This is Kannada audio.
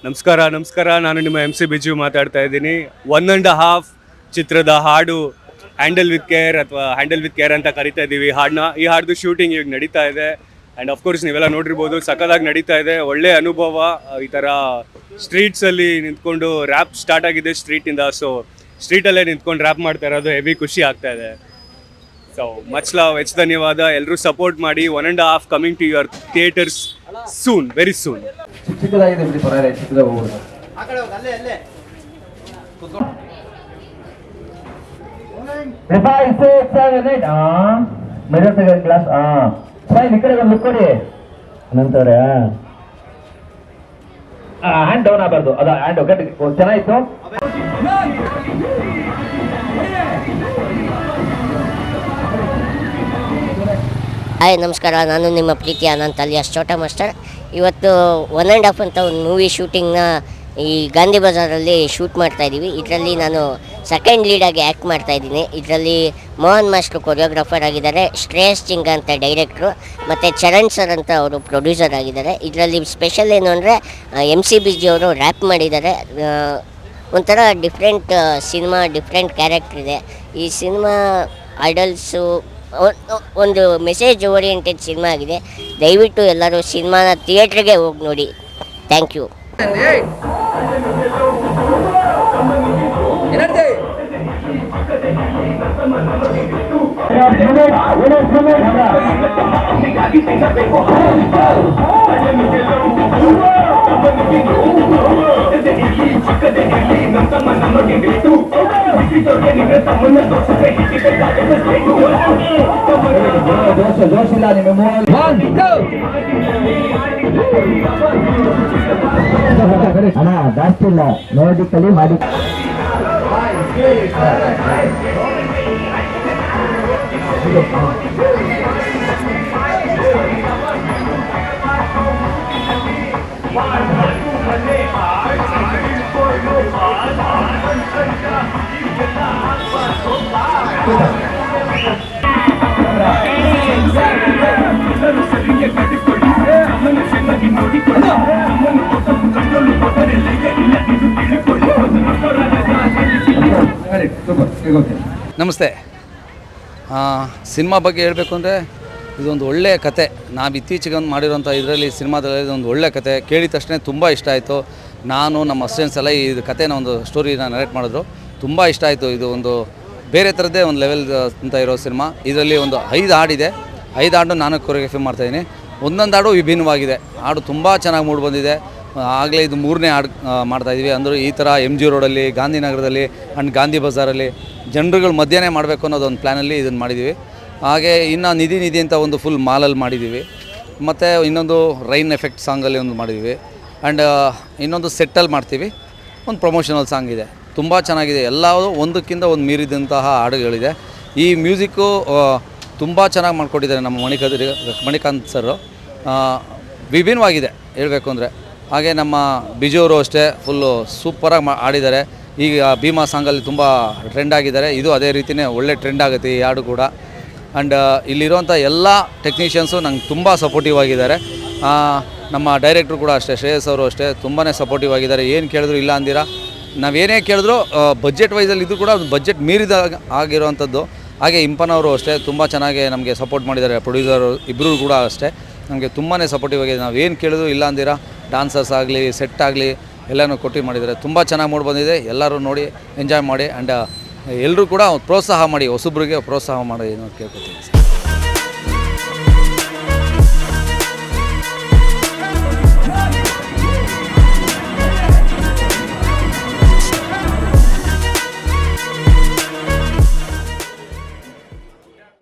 ನಮಸ್ಕಾರ. ನಾನು ನಿಮ್ಮ MC ಬಿಜು ಮಾತಾಡ್ತಾ ಇದ್ದೀನಿ. 1.5 ಚಿತ್ರದ ಹಾಡು ಹ್ಯಾಂಡಲ್ ವಿತ್ ಕೇರ್ ಅಥವಾ ಹ್ಯಾಂಡಲ್ ವಿತ್ ಕೇರ್ ಅಂತ ಕರಿತಾ ಇದ್ದೀವಿ ಹಾಡನ್ನ. ಈ ಹಾಡ್ದು ಶೂಟಿಂಗ್ ಈಗ ನಡೀತಾ ಇದೆ ಆ್ಯಂಡ್ ಅಫ್ಕೋರ್ಸ್ ನೀವೆಲ್ಲ ನೋಡಿರ್ಬೋದು, ಸಖತ್ತಾಗಿ ನಡೀತಾ ಇದೆ. ಒಳ್ಳೆ ಅನುಭವ. ಈ ಥರ ಸ್ಟ್ರೀಟ್ಸಲ್ಲಿ ನಿಂತ್ಕೊಂಡು ರ್ಯಾಪ್ ಸ್ಟಾರ್ಟ್ ಆಗಿದೆ ಸ್ಟ್ರೀಟಿಂದ. ಸೊ ಸ್ಟ್ರೀಟಲ್ಲೇ ನಿಂತ್ಕೊಂಡು ರ್ಯಾಪ್ ಮಾಡ್ತಾ ಇರೋದು ಹೆವಿ ಖುಷಿ ಆಗ್ತಾ ಇದೆ. ಸೊ ಮಚ್ ಲವ್, ಹೆಚ್ಚು ಧನ್ಯವಾದ. ಎಲ್ಲರೂ ಸಪೋರ್ಟ್ ಮಾಡಿ. 1.5 coming to your theatres soon, very soon. ಚಿಕ್ಕದಾಗಿದೆ ಬಿಡಿ, ಪರವಾಗಿಲ್ಲ, ಚಿಕ್ಕದಾಗ ಹೋಗ್ಬೋದು. ಮೆಜರ್ ತೆಗೆದ ಕ್ಲಾಸ್ ಈ ಕಡೆ ಒಂದು ಲುಕ್ ಕೊಡಿ ನಂತರ ಹ್ಯಾಂಡ್ ಡೌನ್ ಆಗಬಾರ್ದು. ಅದು ಹ್ಯಾಂಡ್ ಚೆನ್ನಾಗಿತ್ತು. ಹಾಯ್ ನಮಸ್ಕಾರ, ನಾನು ನಿಮ್ಮ ಪ್ರೀತಿ ಅನಂತ್ ಅಲಿಯಾಸ್ ಛೋಟಾ ಮಾಸ್ಟರ್. ಇವತ್ತು 1.5 ಅಂತ ಒಂದು ಮೂವಿ ಶೂಟಿಂಗ್ನ ಈ ಗಾಂಧಿ ಬಜಾರಲ್ಲಿ ಶೂಟ್ ಮಾಡ್ತಾಯಿದ್ದೀವಿ. ಇದರಲ್ಲಿ ನಾನು ಸೆಕೆಂಡ್ ಲೀಡಾಗಿ ಆ್ಯಕ್ಟ್ ಮಾಡ್ತಾಯಿದ್ದೀನಿ. ಇದರಲ್ಲಿ ಮೋಹನ್ ಮಾಸ್ಟ್ರು ಕೊರಿಯೋಗ್ರಾಫರ್ ಆಗಿದ್ದಾರೆ, ಶ್ರೇಯಸ್ ಚಿಂಗ ಅಂತ ಡೈರೆಕ್ಟ್ರು, ಮತ್ತು ಚರಣ್ ಸರ್ ಅಂತ ಅವರು ಪ್ರೊಡ್ಯೂಸರ್ ಆಗಿದ್ದಾರೆ. ಇದರಲ್ಲಿ ಸ್ಪೆಷಲ್ ಏನು ಅಂದರೆ MC ಬಿಜಿ ಅವರು ರ್ಯಾಪ್ ಮಾಡಿದ್ದಾರೆ. ಒಂಥರ ಡಿಫ್ರೆಂಟ್ ಸಿನಿಮಾ, ಡಿಫ್ರೆಂಟ್ ಕ್ಯಾರೆಕ್ಟರ್ ಇದೆ ಈ ಸಿನಿಮಾ. ಐಡಲ್ಸು ಒಂದು ಮೆಸೇಜ್ ಓರಿಯೆಂಟೆಡ್ ಸಿನಿಮಾ ಆಗಿದೆ. ದಯವಿಟ್ಟು ಎಲ್ಲರೂ ಸಿನಿಮಾನ ಥಿಯೇಟ್ರಿಗೆ ಹೋಗಿ ನೋಡಿ. Thank you. ಜೋಶಿಲ್ಲ ನಿಮ್ಮ ಅಣ್ಣ, ಜಾಸ್ತಿ ಇಲ್ಲ, ನೋಡಿ ಕಲಿ ಮಾಡಿ. ನಮಸ್ತೆ. ಸಿನಿಮಾ ಬಗ್ಗೆ ಹೇಳಬೇಕು ಅಂದರೆ ಇದೊಂದು ಒಳ್ಳೆಯ ಕತೆ. ನಾವು ಇತ್ತೀಚೆಗೆ ಒಂದು ಮಾಡಿರೋಂಥ ಇದರಲ್ಲಿ ಸಿನಿಮಾದಲ್ಲಿ ಇದೊಂದು ಒಳ್ಳೆಯ ಕತೆ ಕೇಳಿದ ತಕ್ಷಣ ತುಂಬ ಇಷ್ಟ ಆಯಿತು. ನಾನು ನಮ್ಮ ಅಸಿಸ್ಟೆಂಟ್ಸ್ ಎಲ್ಲ ಈ ಕತೆನ ಒಂದು ಸ್ಟೋರಿನ ನರೇಟ್ ಮಾಡಿದ್ರು, ತುಂಬ ಇಷ್ಟ ಆಯಿತು. ಇದು ಒಂದು ಬೇರೆ ಥರದ್ದೇ ಒಂದು ಲೆವೆಲ್ ಅಂತ ಇರೋ ಸಿನಿಮಾ. ಇದರಲ್ಲಿ ಒಂದು 5 ಹಾಡಿದೆ. 5 ಹಾಡು ನಾನು ಕೊರಿಯೋಗ್ರಫಿ ಮಾಡ್ತಾಯಿದ್ದೀನಿ. ಒಂದೊಂದು ಹಾಡು ವಿಭಿನ್ನವಾಗಿದೆ. ಹಾಡು ತುಂಬ ಚೆನ್ನಾಗಿ ಮೂಡಿ ಬಂದಿದೆ. ಆಗಲೇ ಇದು 3ನೇ ಹಾಡು ಮಾಡ್ತಾಯಿದ್ವಿ. ಅಂದರೆ ಈ ಥರ MG ರೋಡಲ್ಲಿ, ಗಾಂಧಿನಗರದಲ್ಲಿ ಆ್ಯಂಡ್ ಗಾಂಧಿ ಬಜಾರಲ್ಲಿ ಜನರುಗಳ ಮಧ್ಯೆ ಮಾಡಬೇಕು ಅನ್ನೋದೊಂದು ಪ್ಲ್ಯಾನಲ್ಲಿ ಇದನ್ನು ಮಾಡಿದ್ದೀವಿ. ಹಾಗೆ ಇನ್ನು ನಿಧಿ ಅಂತ ಒಂದು ಫುಲ್ ಮಾಲಲ್ಲಿ ಮಾಡಿದ್ದೀವಿ. ಮತ್ತು ಇನ್ನೊಂದು ರೈನ್ ಎಫೆಕ್ಟ್ ಸಾಂಗಲ್ಲಿ ಒಂದು ಮಾಡಿದ್ದೀವಿ. ಆ್ಯಂಡ್ ಇನ್ನೊಂದು ಸೆಟ್ಟಲ್ಲಿ ಮಾಡ್ತೀವಿ. ಒಂದು ಪ್ರಮೋಷನಲ್ ಸಾಂಗ್ ಇದೆ, ತುಂಬ ಚೆನ್ನಾಗಿದೆ. ಎಲ್ಲವೂ ಒಂದಕ್ಕಿಂತ ಒಂದು ಮೀರಿದಂತಹ ಹಾಡುಗಳಿದೆ. ಈ ಮ್ಯೂಸಿಕ್ಕು ತುಂಬ ಚೆನ್ನಾಗಿ ಮಾಡಿಕೊಟ್ಟಿದ್ದಾರೆ ನಮ್ಮ ಮಣಿಕಾಂತ್ ಸರು. ವಿಭಿನ್ನವಾಗಿದೆ ಹೇಳಬೇಕು ಅಂದರೆ. ಹಾಗೆ ನಮ್ಮ ಬಿಜೋರು ಅಷ್ಟೇ ಫುಲ್ಲು ಸೂಪರಾಗಿ ಆಡಿದ್ದಾರೆ. ಈಗ ಭೀಮಾ ಸಾಂಗಲ್ಲಿ ತುಂಬ ಟ್ರೆಂಡ್ ಆಗಿದ್ದಾರೆ. ಇದು ಅದೇ ರೀತಿಯೇ ಒಳ್ಳೆ ಟ್ರೆಂಡ್ ಆಗುತ್ತೆ ಈ ಹಾಡು ಕೂಡ. ಆ್ಯಂಡ್ ಇಲ್ಲಿರುವಂಥ ಎಲ್ಲ ಟೆಕ್ನಿಷಿಯನ್ಸು ನಂಗೆ ತುಂಬ ಸಪೋರ್ಟಿವ್ ಆಗಿದ್ದಾರೆ. ನಮ್ಮ ಡೈರೆಕ್ಟ್ರು ಕೂಡ ಅಷ್ಟೇ, ಶ್ರೇಯಸ್ ಅವರು ಅಷ್ಟೇ ತುಂಬಾ ಸಪೋರ್ಟಿವ್ ಆಗಿದ್ದಾರೆ. ಏನು ಕೇಳಿದ್ರು ಇಲ್ಲ ಅಂದಿರ, ನಾವೇನೇ ಕೇಳಿದ್ರು ಬಜೆಟ್ ವೈಸಲ್ಲಿ ಇದು ಕೂಡ ಬಜೆಟ್ ಮೀರಿದ ಆಗಿರುವಂಥದ್ದು. ಹಾಗೆ ಇಂಪನವರು ಅಷ್ಟೇ ತುಂಬ ಚೆನ್ನಾಗಿ ನಮಗೆ ಸಪೋರ್ಟ್ ಮಾಡಿದ್ದಾರೆ. ಪ್ರೊಡ್ಯೂಸರು ಇಬ್ಬರು ಕೂಡ ಅಷ್ಟೇ ನಮಗೆ ತುಂಬಾ ಸಪೋರ್ಟಿವ್ ಆಗಿದೆ. ನಾವು ಏನು ಕೇಳಿದ್ರು ಇಲ್ಲ ಅಂದಿರ, ಡಾನ್ಸರ್ಸ್ ಆಗಲಿ ಸೆಟ್ ಆಗಲಿ ಎಲ್ಲನೂ ಕೊಟ್ಟು ಮಾಡಿದ್ದಾರೆ. ತುಂಬ ಚೆನ್ನಾಗಿ ಮೂಡಿ ಬಂದಿದೆ. ಎಲ್ಲರೂ ನೋಡಿ ಎಂಜಾಯ್ ಮಾಡಿ. ಆ್ಯಂಡ್ ಎಲ್ಲರೂ ಕೂಡ ಪ್ರೋತ್ಸಾಹ ಮಾಡಿ, ಹೊಸಬ್ರಿಗೆ ಪ್ರೋತ್ಸಾಹ ಮಾಡಿ ಅಂತ ಕೇಳ್ಕೊತೀನಿ.